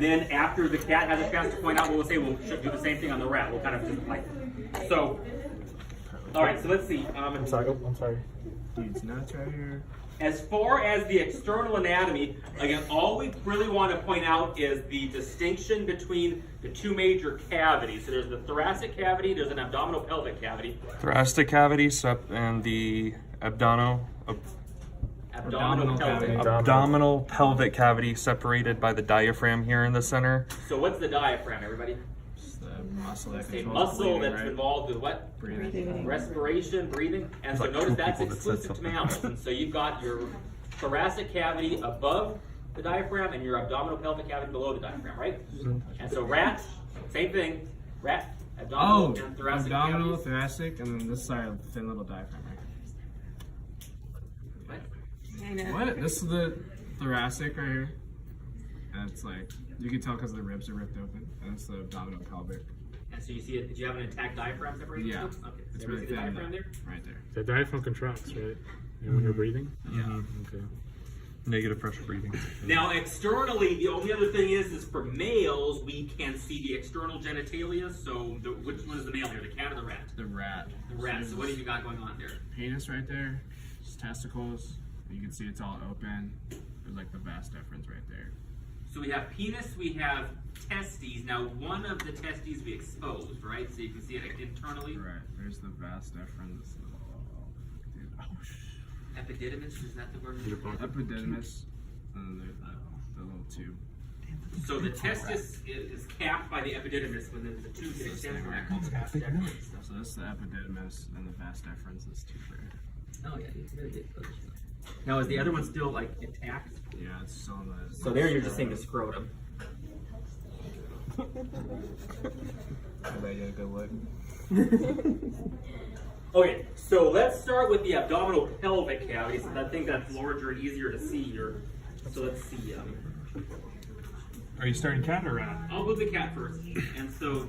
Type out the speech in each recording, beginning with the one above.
And then after the cat has a chance to point out, we'll say we'll do the same thing on the rat. We'll kind of just like, so, all right, so let's see. I'm sorry. Oh, I'm sorry. These nuts right here. As far as the external anatomy, again, all we really want to point out is the distinction between the two major cavities. So there's the thoracic cavity, there's an abdominal pelvic cavity. Thoracic cavity, and the abdominal pelvic cavity separated by the diaphragm here in the center. So what's the diaphragm, everybody? Muscle that A muscle that's right? involved with what? Breathing. Respiration, breathing. And so Like notice two that's people that said exclusive to something. mammals. And so you've got your thoracic cavity above the diaphragm and your abdominal pelvic cavity below the diaphragm, right? And so rat, same thing. Rat, abdominal and thoracic abdominal, cavities. thoracic, and then this side of the thin little diaphragm. Right? What? I know. What? This is the thoracic right here. And it's like, you can tell because the ribs are ripped open. And it's the abdominal pelvic. And so you see it, did you have an intact diaphragm separated? Yeah. Okay. It's So really you see the thin. diaphragm there? Right there. The diaphragm contracts, right? When you're breathing? Yeah. Okay. Negative pressure breathing. Now, externally, the only other thing is for males, we can see the external genitalia. So, which one is the male here, the cat or the rat? The rat. The rat. So, what have you got going on there? Penis right there. Just testicles. You can see it's all open. There's like the vas deferens right there. So, we have penis, we have testes. Now, one of the testes we exposed, right? So, you can see it internally. Right. There's the vas deferens. Epididymis, is that the word? Epididymis. And there's the little tube. So, the testis is capped by the epididymis when the tube gets extended from that called vas deferens. So this is the epididymis and the vas deferens is tube right. Oh, yeah, you really did. Now, is the other one still like intact? Yeah, it's still in the. So, there you're just seeing the scrotum. Did I get a good look? Okay, so let's start with the abdominal pelvic cavity, since I think that's larger and easier to see here. So let's see. Are you starting cat or rat? I'll go with the cat first. And so,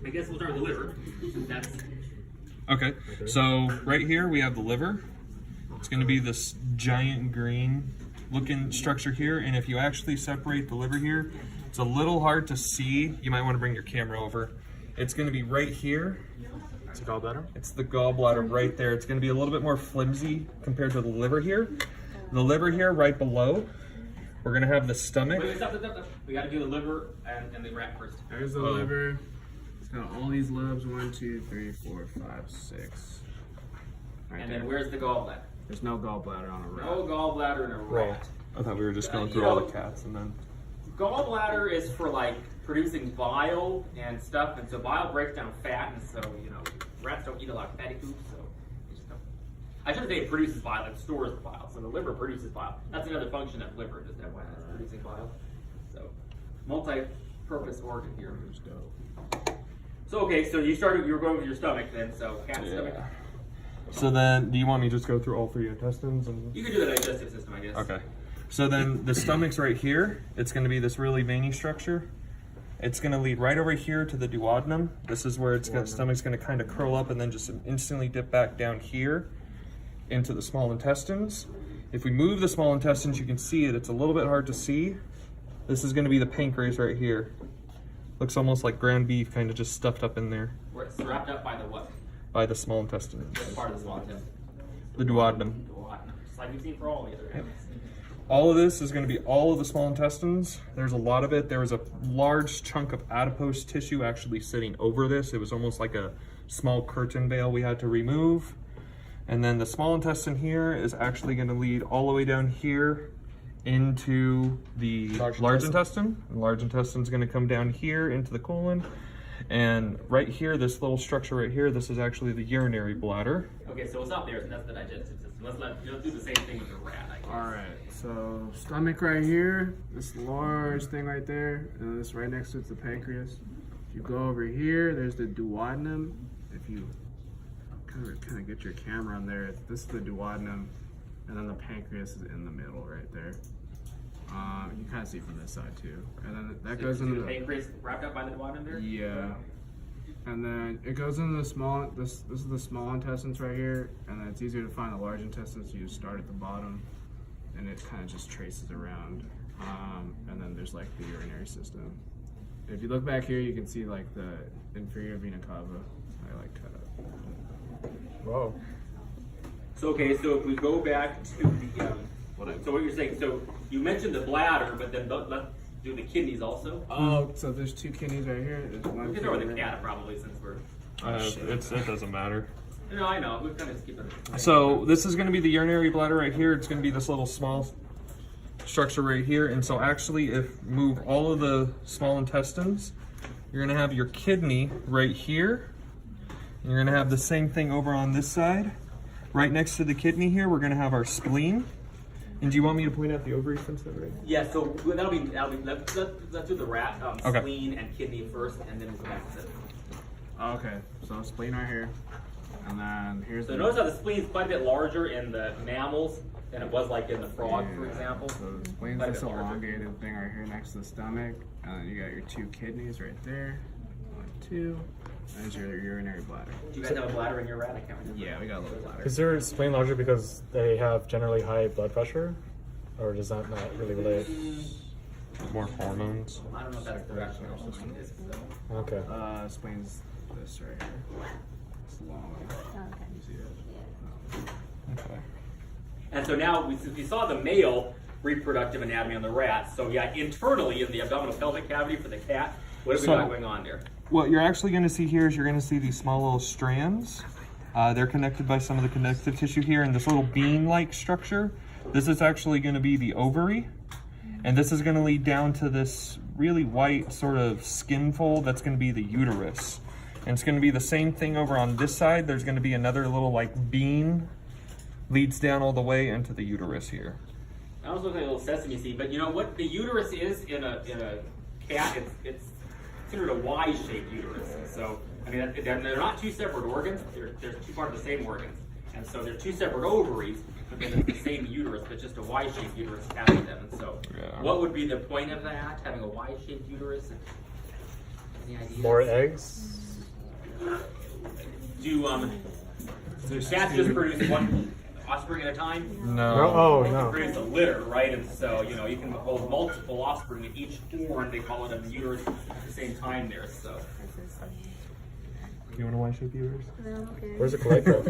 I guess we'll start with the liver. Since that's Okay, so right here we have the liver. It's going to be this giant green looking structure here, and if you actually separate the liver here, it's a little hard to see. You might want to bring your camera over. It's going to be right here. It's a gallbladder? It's the gallbladder right there. It's going to be a little bit more flimsy compared to the liver here. The liver here right below. We're going to have the stomach. wait, stop. We got to do the liver and the rat first. There's the liver. It's got all these lobes. 1, 2, 3, 4, 5, 6. Right And there. then where's the gallbladder? There's no gallbladder on a rat. No gallbladder in a rat. I thought we were just going You through all know- the cats and then... Gallbladder is for like producing bile and stuff, and so bile breaks down fat, and so rats don't eat a lot of fatty foods, so they just don't. I shouldn't say it produces bile; it stores the bile. So the liver produces bile. That's another function of liver, just that one is producing bile. So multi-purpose organ here. So okay, so you were going with your stomach then. So cat stomach. So then, do you want me to just go through all 3 intestines? And... You can do the digestive system, I guess. Okay. So then the stomach's right here. It's going to be this really veiny structure. It's going to lead right over here to the duodenum. This is where stomach's going to kind of curl up and then just instantly dip back down here into the small intestines. If we move the small intestines, you can see it. It's a little bit hard to see. This is going to be the pancreas right here. Looks almost like ground beef, kind of just stuffed up in there Where it's wrapped up by the what? by the small intestines. What part of the small intestine? The duodenum. Just like we've seen for all the other animals. All of this is going to be all of the small intestines. There's a lot of it. There was a large chunk of adipose tissue actually sitting over this. It was almost like a small curtain veil we had to remove. And then the small intestine here is actually going to lead all the way down here into the large intestine. The large intestine is going to come down here into the colon. And right here, this little structure right here, this is actually the urinary bladder. Okay, so we'll stop there. So that's the digestive system. Let's do the same thing with the rat, I guess. Alright, so stomach right here, this large thing right there, and this right next to it's the pancreas. If you go over here, there's the duodenum. If you kind of get your camera on there, this is the duodenum, and then the pancreas is in the middle right there. You can kind of see from this side too. And then that goes into the pancreas wrapped up by the duodenum there? Yeah. And then it goes into the small, this is the small intestines right here, and then it's easier to find the large intestines, so you just start at the bottom, and it kind of just traces around. there's like the urinary system. If you look back here, you can see like the inferior vena cava. I like cut up. Whoa. So okay, so if we go back to the, so what you're saying, so you mentioned the bladder, but then let's do the kidneys also. Oh, so there's 2 kidneys right here. There's one. We can throw in the cat probably since we're. It doesn't matter. No, I know. We kind of skip it. So this is going to be the urinary bladder right here. It's going to be this little small structure right here. And so actually, if move all of the small intestines, you're going to have your kidney right here. And you're going to have the same thing over on this side. Right next to the kidney here, we're going to have our spleen. And do you want me to point out the ovary since that right? Yeah, so that'll be let's do the rat, Okay. spleen and kidney first, and then we'll go back to it. Okay, so spleen right here, and then here's. So notice how the spleen is quite a bit larger in the mammals than it was like in the frog, for example. So the spleen's Quite a this bit larger. elongated thing right here next to the stomach, and then you got your 2 kidneys right there. 1, 2. There's your urinary bladder. Do you guys have a bladder in your rat? I can't remember. Yeah, we got a little bladder. Is their spleen larger because they have generally high blood pressure? Or does that not really relate? More hormones. I don't know if that's correct. So. Okay. Spleen's this right here. It's long. Okay. You see it? Okay. And so now we saw the male reproductive anatomy on the rat. So yeah, internally in the abdominal pelvic cavity for the cat, what have we got going on there? What you're actually going to see here is you're going to see these small little strands. They're connected by some of the connective tissue here in this little bean-like structure. This is actually going to be the ovary. And this is going to lead down to this really white sort of skin fold that's going to be the uterus. And it's going to be the same thing over on this side. There's going to be another little like bean leads down all the way into the uterus here. I almost look like a little sesame seed, but you know what the uterus is in a cat? It's considered a Y-shaped uterus. So I mean, they're not 2 separate organs. They're 2 part of the same organs, and so they're 2 separate ovaries, but then it's the same uterus, but just a Y-shaped uterus attached to them. And so, Yeah. what would be the point of that? Having a Y-shaped uterus? Any ideas? More eggs? Do cats just produce 1 offspring at a time? No. Oh, They no. produce a litter, right? And so, you know, you can hold multiple offspring in each horn. They call it a uterus at the same time there. So, You want a Y-shaped uterus? No, okay. Where's the cloaca?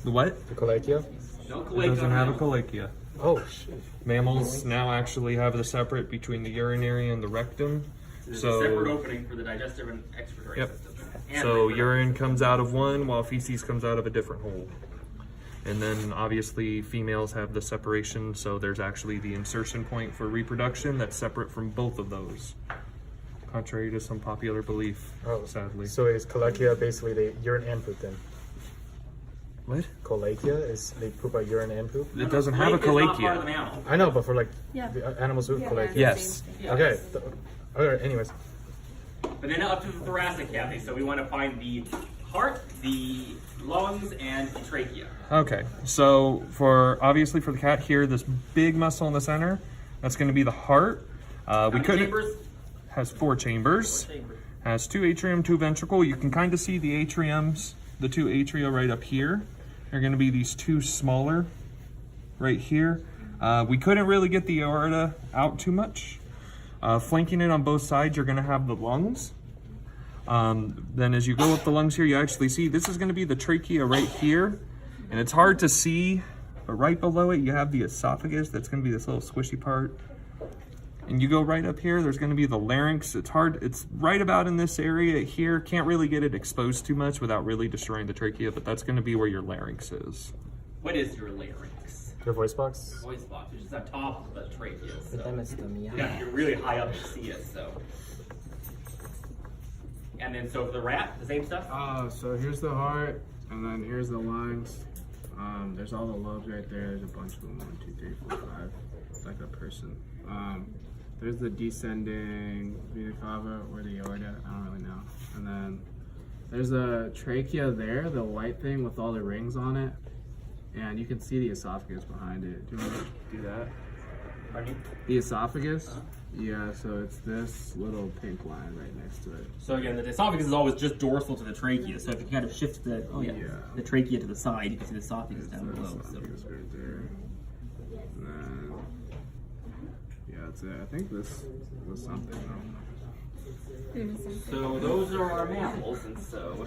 The what? The cloaca? no It cloaca. doesn't have a cloacia. Oh, shit. Mammals now actually have the separate between the urinary and the rectum. There's a So- separate opening for the digestive and excretory Yep. system. And So reproductive. urine comes out of one while feces comes out of a different hole. And then obviously females have the separation, so there's actually the insertion point for reproduction that's separate from both of those. Contrary to some popular belief, Oh, sadly. So is cloaca basically the urine and poop then? What? Cloaca is they poop out urine and poop? It doesn't have a Cloaca is not part of the cloacia. mammal. I know, but for like Yeah. the animals with cloaca. Yes. Yeah. Okay. Alright, anyways. But then up to the thoracic cavity. So we want to find the heart, the lungs, and the trachea. Okay, so obviously for the cat here, this big muscle in the center, that's going to be the heart. How We many couldn't. chambers? Has 4 chambers. Chambers. Has 2 atrium, 2 ventricle. You can kind of see the atriums, the 2 atria right up here. They're going to be these 2 smaller right here. We couldn't really get the aorta out too much. Flanking it on both sides, you're going to have the lungs. Then as you go up the lungs here, you actually see this is going to be the trachea right here. And it's hard to see, but right below it, you have the esophagus. That's going to be this little squishy part. And you go right up here, there's going to be the larynx. It's hard, it's right about in this area here. Can't really get it exposed too much without really destroying the trachea, but that's going to be where your larynx is. What is your larynx? Your voice box? Voice box, which is on top of the trachea. So. Them it's the meow. Yeah, you're really high up to see it. So. And then so for the rat, the same stuff. So here's the heart, and then here's the lungs. There's all the lobes right there. There's a bunch of them. 1, 2, 3, 4, 5. It's like a person. There's the descending vena cava or the aorta. I don't really know. And then there's a trachea there, the white thing with all the rings on it. And you can see the esophagus behind it. Do you want to do that? Pardon me? The esophagus? Yeah, so it's this little pink line right next to it. So again, the esophagus is always just dorsal to the trachea. So if you kind of shift the the trachea to the side, you can see the esophagus down The below. So. esophagus right there. And then, yeah, that's it. I think this was something. I don't know. So those are our mammals, and so